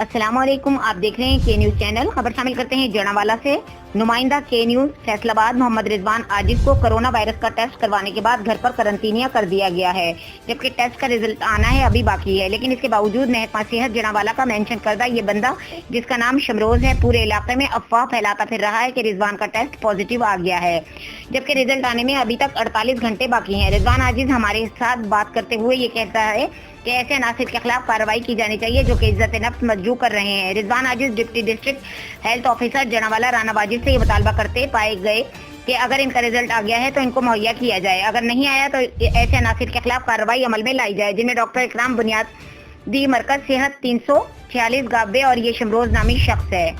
السلام علیکم، آپ دیکھ رہے ہیں کے نیوز چینل۔ خبر شامل کرتے ہیں جڑانوالہ سے۔ نمائندہ کے نیوز فیصل آباد محمدرضوان عاجز کو کرونا وائرس کا ٹیسٹ کروانے کے بعد گھر پر قرنطینیہ کر دیا گیا ہے، جبکہ ٹیسٹ کا رزلٹ آنا ہے ابھی باقی ہے، لیکن اس کے باوجود محکمہ صحت جڑانوالہ کا مینشن کردہ یہ بندہ جس کا نام شمروز ہے پورے علاقے میں افواہ پھیلاتا پھر رہا ہے کہ رضوان کا ٹیسٹ پازیٹیو آ گیا ہے، جبکہ رزلٹ آنے میں ابھی تک 48 گھنٹے باقی ہیں۔ رضوان عاجز ہمارے ساتھ بات کرتے ہوئے یہ کہتا ہے کہ ایسے عناصر کے خلاف کارروائی کی جانی چاہیے جو کہ عزت نفس مجروح کر رہے ہیں۔ Rizwan Aajiz deputy district health officer Jaranwala Rana Wajid سے یہ مطالبہ کرتے پائے گئے کہ اگر ان کا رزلٹ آ گیا ہے تو ان کو مہیا کیا جائے، اگر نہیں آیا تو ایسے عناصر کے خلاف کارروائی عمل میں لائی جائے، جن میں ڈاکٹر اکرام بنیادی مرکز صحت 346 گابے اور یہ شمروز نامی شخص ہے۔